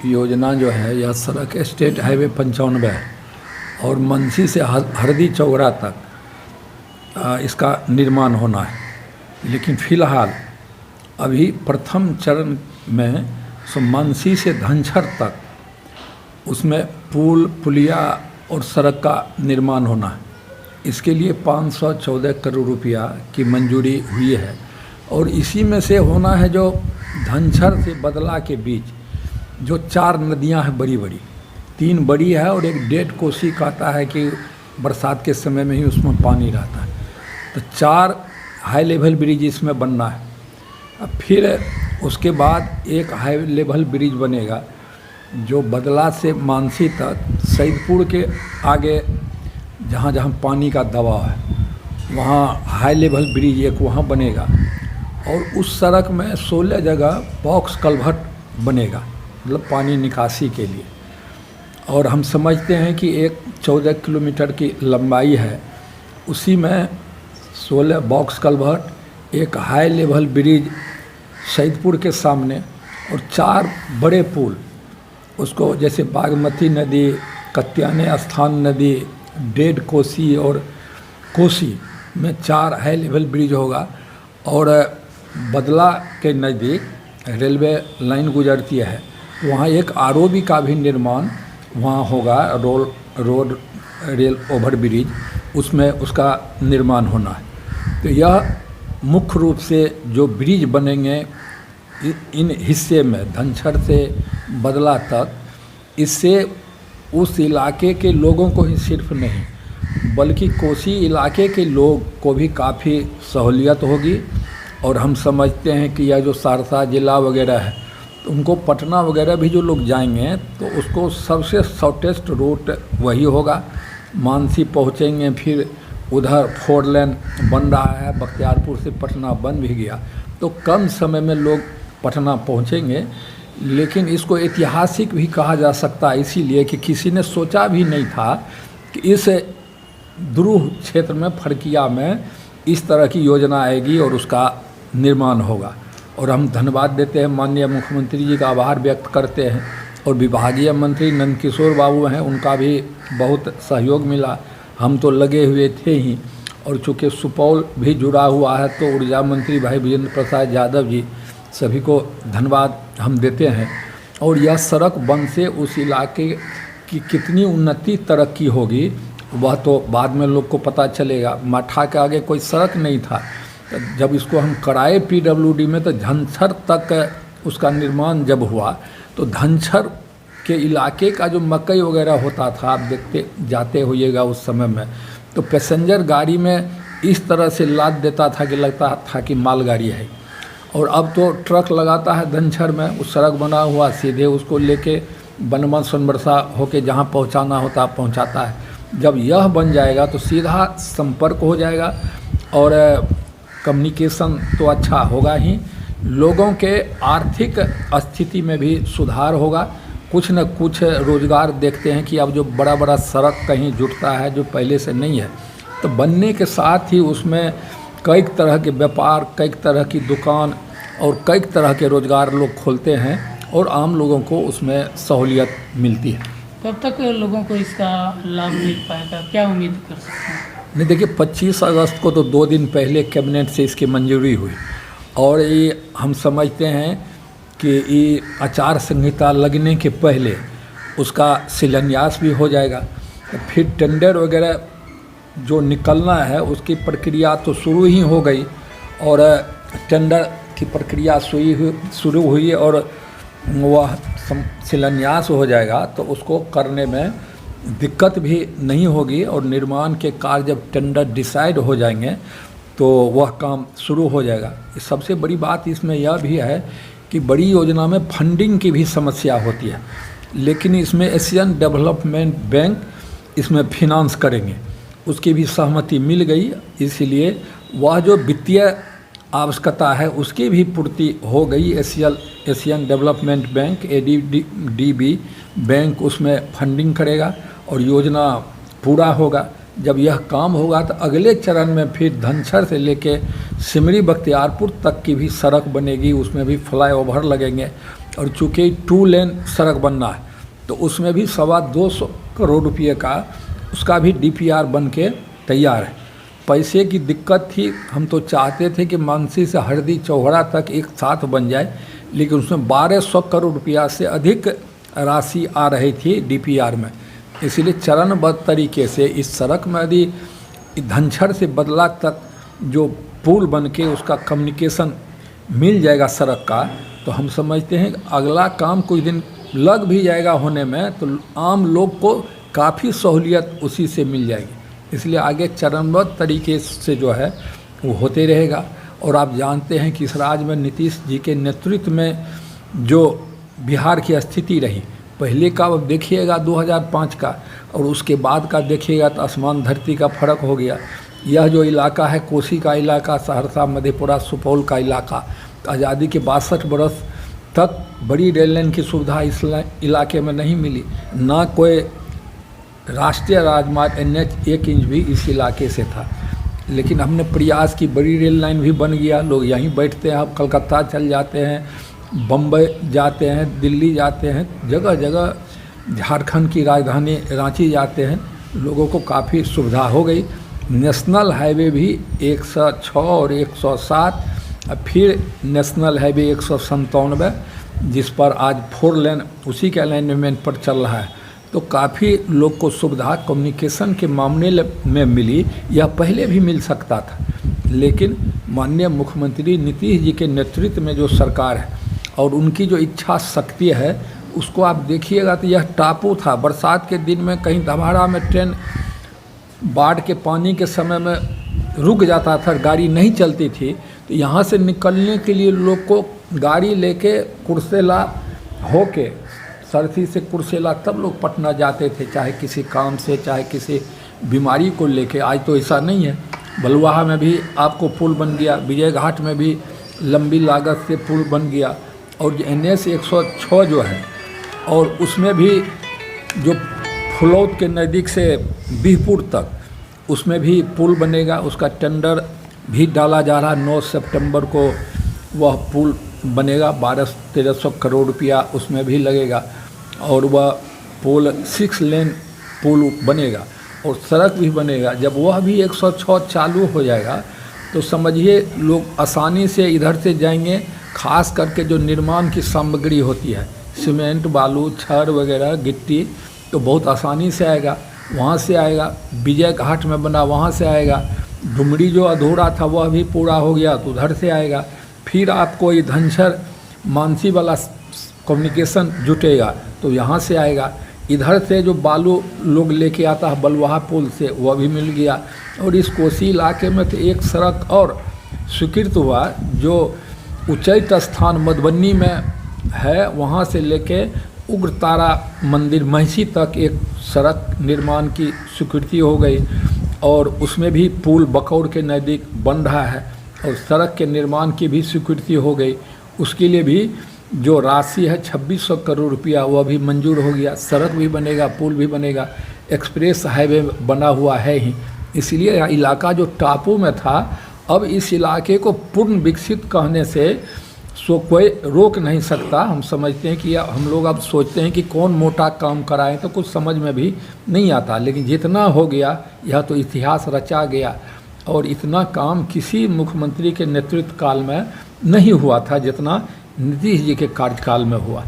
योजना जो है यह सड़क स्टेट हाईवे 95 है और मंसी से हरदी चौगरा तक इसका निर्माण होना है। लेकिन फ़िलहाल अभी प्रथम चरण में मंसी से धनछर तक उसमें पुल पुलिया और सड़क का निर्माण होना है। इसके लिए 514 करोड़ रुपया की मंजूरी हुई है और इसी में से होना है जो धनछर से बदला के बीच जो 4 नदियां हैं बड़ी बड़ी, 3 बड़ी है और एक 1.5 कोसी कहता है कि बरसात के समय में ही उसमें पानी रहता है। तो 4 हाई लेवल ब्रिज इसमें बनना है। अब फिर उसके बाद एक हाई लेवल ब्रिज बनेगा जो बदला से मानसी तक सैदपुर के आगे जहाँ जहाँ पानी का दबाव है वहाँ हाई लेवल ब्रिज एक वहाँ बनेगा और उस सड़क में 16 जगह बॉक्स कल्वर्ट बनेगा, मतलब पानी निकासी के लिए। और हम समझते हैं कि एक 14 किलोमीटर की लंबाई है, उसी में 16 बॉक्स कल्वर्ट, एक हाई लेवल ब्रिज सैदपुर के सामने और 4 बड़े पुल, उसको जैसे बागमती नदी, कत्याने स्थान नदी, 1.5 कोसी और कोसी में 4 हाई लेवल ब्रिज होगा। और बदला के नज़दीक रेलवे लाइन गुजरती है, वहाँ एक आरओबी का भी निर्माण वहाँ होगा, रोड रेल ओवर ब्रिज, उसमें उसका निर्माण होना है। तो यह मुख्य रूप से जो ब्रिज बनेंगे इन हिस्से में धनछर से बदला तक, इससे उस इलाके के लोगों को ही सिर्फ नहीं बल्कि कोसी इलाके के लोग को भी काफ़ी सहूलियत होगी। और हम समझते हैं कि यह जो सहरसा जिला वगैरह है तो उनको पटना वगैरह भी जो लोग जाएंगे तो उसको सबसे शॉर्टेस्ट रूट वही होगा। मानसी पहुँचेंगे, फिर उधर 4 लेन बन रहा है, बख्तियारपुर से पटना बन भी गया तो कम समय में लोग पटना पहुँचेंगे। लेकिन इसको ऐतिहासिक भी कहा जा सकता है, इसीलिए कि किसी ने सोचा भी नहीं था कि इस ध्रुव क्षेत्र में फड़किया में इस तरह की योजना आएगी और उसका निर्माण होगा। और हम धन्यवाद देते हैं, माननीय मुख्यमंत्री जी का आभार व्यक्त करते हैं और विभागीय मंत्री नंदकिशोर बाबू हैं, उनका भी बहुत सहयोग मिला। हम तो लगे हुए थे ही, और चूँकि सुपौल भी जुड़ा हुआ है तो ऊर्जा मंत्री भाई विजेंद्र प्रसाद यादव जी, सभी को धन्यवाद हम देते हैं। और यह सड़क बन से उस इलाके की कितनी उन्नति तरक्की होगी वह तो बाद में लोग को पता चलेगा। माठा के आगे कोई सड़क नहीं था, जब इसको हम कराए पीडब्ल्यूडी में तो धनछर तक उसका निर्माण जब हुआ तो धनछर के इलाके का जो मकई वगैरह होता था, आप देखते जाते होइएगा उस समय में, तो पैसेंजर गाड़ी में इस तरह से लाद देता था कि लगता था कि मालगाड़ी है। और अब तो ट्रक लगाता है धनछर में, उस सड़क बना हुआ सीधे उसको लेके बनवा सोनबरसा होके जहाँ पहुँचाना होता पहुँचाता है। जब यह बन जाएगा तो सीधा संपर्क हो जाएगा और कम्युनिकेशन तो अच्छा होगा ही, लोगों के आर्थिक स्थिति में भी सुधार होगा। कुछ न कुछ रोज़गार देखते हैं कि अब जो बड़ा बड़ा सड़क कहीं जुटता है जो पहले से नहीं है, तो बनने के साथ ही उसमें कई तरह के व्यापार, कई तरह की दुकान और कई तरह के रोज़गार लोग खोलते हैं और आम लोगों को उसमें सहूलियत मिलती है। कब तक लोगों को इसका लाभ मिल पाएगा, क्या उम्मीद कर सकते हैं? नहीं, देखिए 25 अगस्त को तो 2 दिन पहले कैबिनेट से इसकी मंजूरी हुई और ये हम समझते हैं कि ये आचार संहिता लगने के पहले उसका शिलान्यास भी हो जाएगा। तो फिर टेंडर वगैरह जो निकलना है उसकी प्रक्रिया तो शुरू ही हो गई और टेंडर की प्रक्रिया शुरू हुई और वह शिलान्यास हो जाएगा तो उसको करने में दिक्कत भी नहीं होगी और निर्माण के कार्य जब टेंडर डिसाइड हो जाएंगे तो वह काम शुरू हो जाएगा। सबसे बड़ी बात इसमें यह भी है कि बड़ी योजना में फंडिंग की भी समस्या होती है, लेकिन इसमें एशियन डेवलपमेंट बैंक इसमें फिनांस करेंगे, उसकी भी सहमति मिल गई। इसीलिए वह जो वित्तीय आवश्यकता है उसकी भी पूर्ति हो गई। Asian development bank ADB bank उसमें फंडिंग करेगा और योजना पूरा होगा। जब यह काम होगा तो अगले चरण में फिर धनछर से लेके सिमरी बख्तियारपुर तक की भी सड़क बनेगी, उसमें भी फ्लाईओवर लगेंगे और चूँकि 2 लेन सड़क बनना है तो उसमें भी 225 करोड़ रुपये का उसका भी DPR बन के तैयार है। पैसे की दिक्कत थी, हम तो चाहते थे कि मानसी से हरदी चौहरा तक एक साथ बन जाए, लेकिन उसमें 1200 करोड़ रुपया से अधिक राशि आ रही थी DPR में। इसलिए चरणबद्ध तरीके से इस सड़क में यदि धनछड़ से बदला तक जो पुल बन के उसका कम्युनिकेशन मिल जाएगा सड़क का, तो हम समझते हैं अगला काम कुछ दिन लग भी जाएगा होने में, तो आम लोग को काफ़ी सहूलियत उसी से मिल जाएगी। इसलिए आगे चरणबद्ध तरीके से जो है वो होते रहेगा। और आप जानते हैं कि इस राज्य में नीतीश जी के नेतृत्व में जो बिहार की स्थिति रही, पहले का अब देखिएगा 2005 का और उसके बाद का देखिएगा तो आसमान धरती का फ़र्क हो गया। यह जो इलाका है कोसी का इलाका, सहरसा, मधेपुरा, सुपौल का इलाका, आज़ादी के 62 बरस तक बड़ी रेल लाइन की सुविधा इस इलाके में नहीं मिली, ना कोई राष्ट्रीय राजमार्ग NH 1 इंच भी इस इलाके से था। लेकिन हमने प्रयास की, बड़ी रेल लाइन भी बन गया, लोग यहीं बैठते हैं, अब कलकत्ता चल जाते हैं, बम्बई जाते हैं, दिल्ली जाते हैं, जगह जगह झारखंड की राजधानी रांची जाते हैं, लोगों को काफ़ी सुविधा हो गई। नेशनल हाईवे भी 106 और 107, फिर नेशनल हाईवे 197 जिस पर आज 4 लेन उसी के अलाइनमेंट पर चल रहा है, तो काफ़ी लोग को सुविधा कम्युनिकेशन के मामले में मिली। यह पहले भी मिल सकता था, लेकिन माननीय मुख्यमंत्री नीतीश जी के नेतृत्व में जो सरकार है और उनकी जो इच्छा शक्ति है, उसको आप देखिएगा तो यह टापू था। बरसात के दिन में कहीं धबाड़ा में ट्रेन बाढ़ के पानी के समय में रुक जाता था, गाड़ी नहीं चलती थी, तो यहाँ से निकलने के लिए लोग को गाड़ी लेके कुर्सेला होके, सरथी से कुर्सेला तब लोग पटना जाते थे, चाहे किसी काम से, चाहे किसी बीमारी को लेके। आज तो ऐसा नहीं है। बलुआहा में भी आपको पुल बन गया, विजय घाट में भी लंबी लागत से पुल बन गया, और NH 106 जो है, और उसमें भी जो फुलौत के नज़दीक से बिहपुर तक उसमें भी पुल बनेगा, उसका टेंडर भी डाला जा रहा है। 9 सितंबर को वह पुल बनेगा, 1200-1300 करोड़ रुपया उसमें भी लगेगा, और वह पुल 6 लेन पुल बनेगा और सड़क भी बनेगा। जब वह भी 106 चालू हो जाएगा तो समझिए लोग आसानी से इधर से जाएंगे। खास करके जो निर्माण की सामग्री होती है, सीमेंट, बालू, छड़ वगैरह, गिट्टी, तो बहुत आसानी से आएगा, वहाँ से आएगा। विजय घाट में बना, वहाँ से आएगा। डुमरी जो अधूरा था वह भी पूरा हो गया तो उधर से आएगा। फिर आपको ये धनछड़ मानसी वाला कम्युनिकेशन जुटेगा तो यहाँ से आएगा। इधर से जो बालू लोग लेके आता है बलुआहा पुल से, वह भी मिल गया। और इस कोसी इलाके में तो एक सड़क और स्वीकृत हुआ जो उच्चैठ स्थान मधुबनी में है, वहाँ से लेके उग्रतारा मंदिर महिषी तक एक सड़क निर्माण की स्वीकृति हो गई, और उसमें भी पुल बकौर के नज़दीक बन रहा है, और सड़क के निर्माण की भी स्वीकृति हो गई। उसके लिए भी जो राशि है 2600 करोड़ रुपया, वह भी मंजूर हो गया। सड़क भी बनेगा, पुल भी बनेगा, एक्सप्रेस हाईवे बना हुआ है ही। इसलिए यह इलाका जो टापू में था, अब इस इलाके को पूर्ण विकसित कहने से सो कोई रोक नहीं सकता। हम समझते हैं कि हम लोग अब सोचते हैं कि कौन मोटा काम कराएं, तो कुछ समझ में भी नहीं आता, लेकिन जितना हो गया यह तो इतिहास रचा गया, और इतना काम किसी मुख्यमंत्री के नेतृत्व काल में नहीं हुआ था जितना नीतीश जी के कार्यकाल में हुआ।